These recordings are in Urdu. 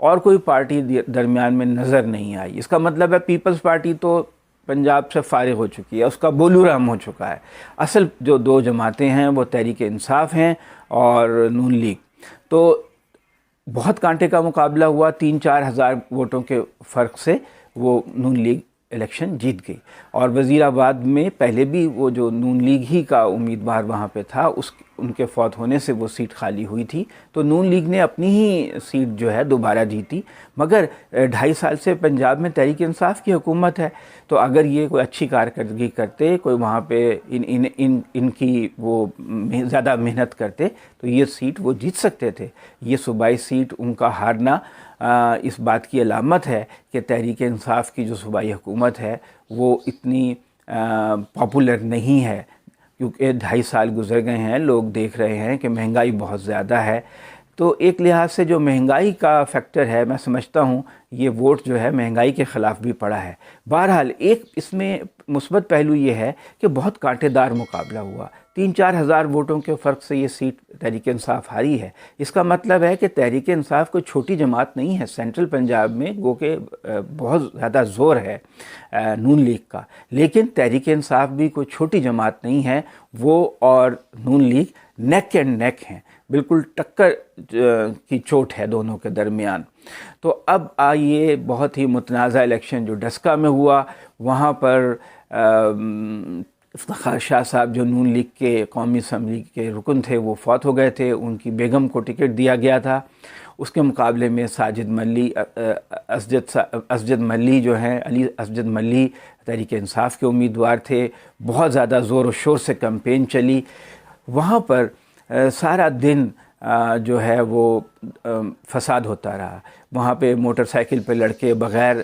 اور کوئی پارٹی درمیان میں نظر نہیں آئی۔ اس کا مطلب ہے پیپلز پارٹی تو پنجاب سے فارغ ہو چکی ہے، اس کا بولورام ہو چکا ہے۔ اصل جو دو جماعتیں ہیں وہ تحریک انصاف ہیں اور نون لیگ۔ تو بہت کانٹے کا مقابلہ ہوا، 3-4 ہزار ووٹوں کے فرق سے وہ نون لیگ الیکشن جیت گئی۔ اور وزیر آباد میں پہلے بھی وہ جو نون لیگ ہی کا امیدوار وہاں پہ تھا، ان کے فوت ہونے سے وہ سیٹ خالی ہوئی تھی، تو نون لیگ نے اپنی ہی سیٹ جو ہے دوبارہ جیتی۔ مگر 2.5 سال سے پنجاب میں تحریک انصاف کی حکومت ہے، تو اگر یہ کوئی اچھی کارکردگی کرتے، کوئی وہاں پہ ان کی وہ زیادہ محنت کرتے تو یہ سیٹ وہ جیت سکتے تھے۔ یہ صوبائی سیٹ ان کا ہارنا اس بات کی علامت ہے کہ تحریک انصاف کی جو صوبائی حکومت ہے وہ اتنی پاپولر نہیں ہے، کیونکہ 2.5 سال گزر گئے ہیں، لوگ دیکھ رہے ہیں کہ مہنگائی بہت زیادہ ہے۔ تو ایک لحاظ سے جو مہنگائی کا فیکٹر ہے، میں سمجھتا ہوں یہ ووٹ جو ہے مہنگائی کے خلاف بھی پڑا ہے۔ بہرحال ایک اس میں مثبت پہلو یہ ہے کہ بہت کانٹے دار مقابلہ ہوا، 3-4 ہزار ووٹوں کے فرق سے یہ سیٹ تحریک انصاف ہاری ہے۔ اس کا مطلب ہے کہ تحریک انصاف کوئی چھوٹی جماعت نہیں ہے۔ سینٹرل پنجاب میں گو کہ بہت زیادہ زور ہے نون لیگ کا، لیکن تحریک انصاف بھی کوئی چھوٹی جماعت نہیں ہے۔ وہ اور نون لیگ نیک اینڈ نیک ہیں، بالکل ٹکر کی چوٹ ہے دونوں کے درمیان۔ تو اب آئیے بہت ہی متنازع الیکشن جو ڈسکا میں ہوا، وہاں پر افتخار شاہ صاحب جو نون لیگ کے قومی اسمبلی کے رکن تھے وہ فوت ہو گئے تھے، ان کی بیگم کو ٹکٹ دیا گیا تھا۔ اس کے مقابلے میں ساجد ملی، اسجد ملی جو ہیں، علی اسجد ملی تحریک انصاف کے امیدوار تھے۔ بہت زیادہ زور و شور سے کمپین چلی۔ وہاں پر سارا دن جو ہے وہ فساد ہوتا رہا۔ وہاں پہ موٹر سائیکل پہ لڑکے بغیر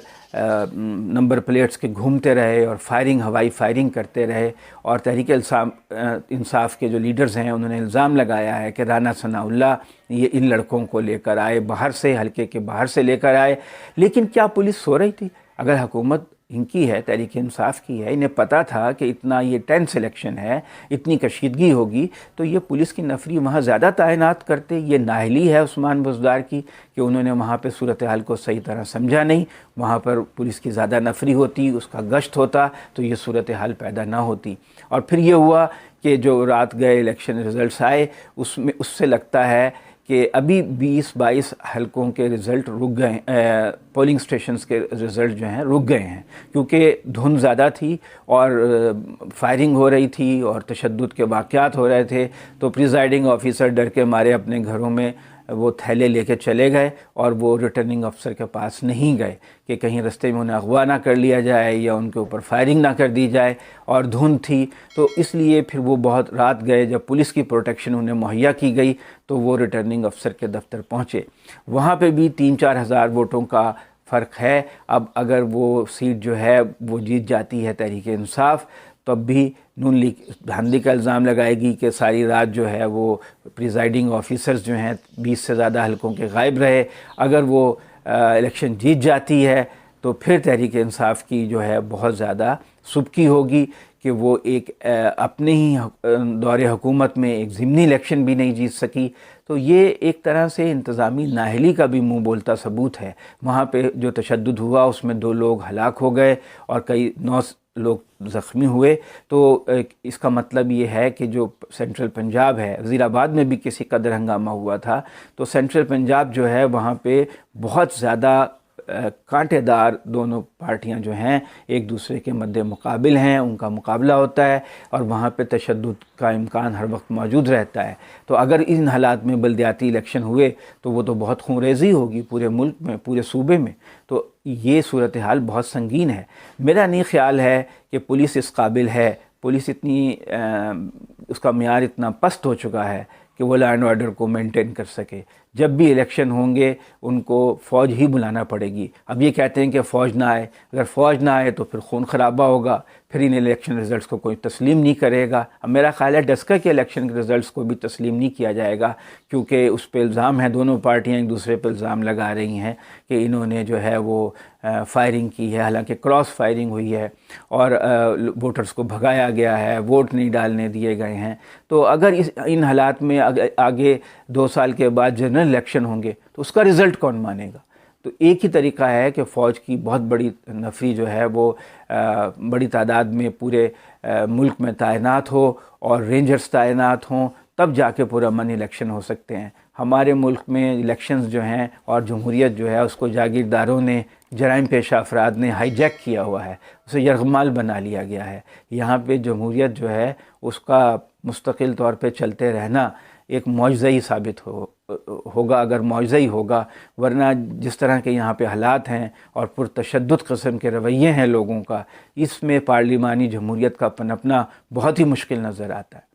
نمبر پلیٹس کے گھومتے رہے اور ہوائی فائرنگ کرتے رہے، اور تحریک انصاف کے جو لیڈرز ہیں انہوں نے الزام لگایا ہے کہ رانا ثناء اللہ یہ ان لڑکوں کو لے کر آئے باہر سے، حلقے کے باہر سے لے کر آئے۔ لیکن کیا پولیس سو رہی تھی؟ اگر حکومت ان کی ہے، تحریک انصاف کی ہے، انہیں پتہ تھا کہ اتنا یہ ٹینس الیکشن ہے، اتنی کشیدگی ہوگی، تو یہ پولیس کی نفری وہاں زیادہ تعینات کرتے۔ یہ نااہلی ہے عثمان بزدار کی کہ انہوں نے وہاں پہ صورتحال کو صحیح طرح سمجھا نہیں۔ وہاں پر پولیس کی زیادہ نفری ہوتی، اس کا گشت ہوتا تو یہ صورتحال پیدا نہ ہوتی۔ اور پھر یہ ہوا کہ جو رات گئے الیکشن ریزلٹس آئے، اس سے لگتا ہے کہ ابھی 20-22 حلقوں کے رزلٹ رک گئے، پولنگ سٹیشنز کے رزلٹ جو ہیں رک گئے ہیں، کیونکہ دھند زیادہ تھی اور فائرنگ ہو رہی تھی اور تشدد کے واقعات ہو رہے تھے۔ تو پریزائڈنگ آفیسر ڈر کے مارے اپنے گھروں میں وہ تھیلے لے کے چلے گئے، اور وہ ریٹرننگ افسر کے پاس نہیں گئے کہ کہیں رستے میں انہیں اغوا نہ کر لیا جائے یا ان کے اوپر فائرنگ نہ کر دی جائے، اور دھند تھی۔ تو اس لیے پھر وہ بہت رات گئے، جب پولیس کی پروٹیکشن انہیں مہیا کی گئی تو وہ ریٹرننگ افسر کے دفتر پہنچے۔ وہاں پہ بھی 3-4 ہزار ووٹوں کا فرق ہے۔ اب اگر وہ سیٹ جو ہے وہ جیت جاتی ہے تحریک انصاف، تب بھی نون لیگ دھاندلی کا الزام لگائے گی کہ ساری رات جو ہے وہ پریزائڈنگ آفیسرز جو ہیں 20 سے زیادہ حلقوں کے غائب رہے۔ اگر وہ الیکشن جیت جاتی ہے تو پھر تحریک انصاف کی جو ہے بہت زیادہ سبکی ہوگی کہ وہ ایک اپنے ہی دور حکومت میں ایک ضمنی الیکشن بھی نہیں جیت سکی۔ تو یہ ایک طرح سے انتظامی نااہلی کا بھی منہ بولتا ثبوت ہے۔ وہاں پہ جو تشدد ہوا اس میں 2 لوگ ہلاک ہو گئے اور کئی 9 لوگ زخمی ہوئے۔ تو اس کا مطلب یہ ہے کہ جو سینٹرل پنجاب ہے، وزیر آباد میں بھی کسی قدر ہنگامہ ہوا تھا، تو سینٹرل پنجاب جو ہے وہاں پہ بہت زیادہ کانٹے دار دونوں پارٹیاں جو ہیں ایک دوسرے کے مد مقابل ہیں، ان کا مقابلہ ہوتا ہے، اور وہاں پہ تشدد کا امکان ہر وقت موجود رہتا ہے۔ تو اگر ان حالات میں بلدیاتی الیکشن ہوئے تو وہ تو بہت خونریزی ہوگی پورے ملک میں، پورے صوبے میں۔ تو یہ صورتحال بہت سنگین ہے۔ میرا نہیں خیال ہے کہ پولیس اس قابل ہے، پولیس اتنی اس کا معیار اتنا پست ہو چکا ہے کہ وہ لا اینڈ آرڈر کو مینٹین کر سکے۔ جب بھی الیکشن ہوں گے ان کو فوج ہی بلانا پڑے گی۔ اب یہ کہتے ہیں کہ فوج نہ آئے، اگر فوج نہ آئے تو پھر خون خرابہ ہوگا، پھر ان الیکشن ریزلٹس کو کوئی تسلیم نہیں کرے گا۔ اب میرا خیال ہے ڈسکا کے الیکشن کے ریزلٹس کو بھی تسلیم نہیں کیا جائے گا، کیونکہ اس پہ الزام ہے، دونوں پارٹیاں ایک دوسرے پہ الزام لگا رہی ہیں کہ انہوں نے جو ہے وہ فائرنگ کی ہے، حالانکہ کراس فائرنگ ہوئی ہے اور ووٹرز کو بھگایا گیا ہے، ووٹ نہیں ڈالنے دیے گئے ہیں۔ تو اگر ان حالات میں آگے 2 سال کے بعد جنرل الیکشن ہوں گے تو اس کا رزلٹ کون مانے گا؟ تو ایک ہی طریقہ ہے کہ فوج کی بہت بڑی نفری جو ہے وہ بڑی تعداد میں پورے ملک میں تعینات ہو اور رینجرز تعینات ہوں، تب جا کے پورا امن الیکشن ہو سکتے ہیں۔ ہمارے ملک میں الیکشنز جو ہیں اور جمہوریت جو ہے اس کو جاگیرداروں نے، جرائم پیشہ افراد نے ہائی جیک کیا ہوا ہے، اسے یرغمال بنا لیا گیا ہے۔ یہاں پہ جمہوریت جو ہے اس کا مستقل طور پہ چلتے رہنا ایک معجزہ ہی ثابت ہوگا، اگر معجزہ ہی ہوگا، ورنہ جس طرح کے یہاں پہ حالات ہیں اور پرتشدد قسم کے رویے ہیں لوگوں کا، اس میں پارلیمانی جمہوریت کا پنپنا بہت ہی مشکل نظر آتا ہے۔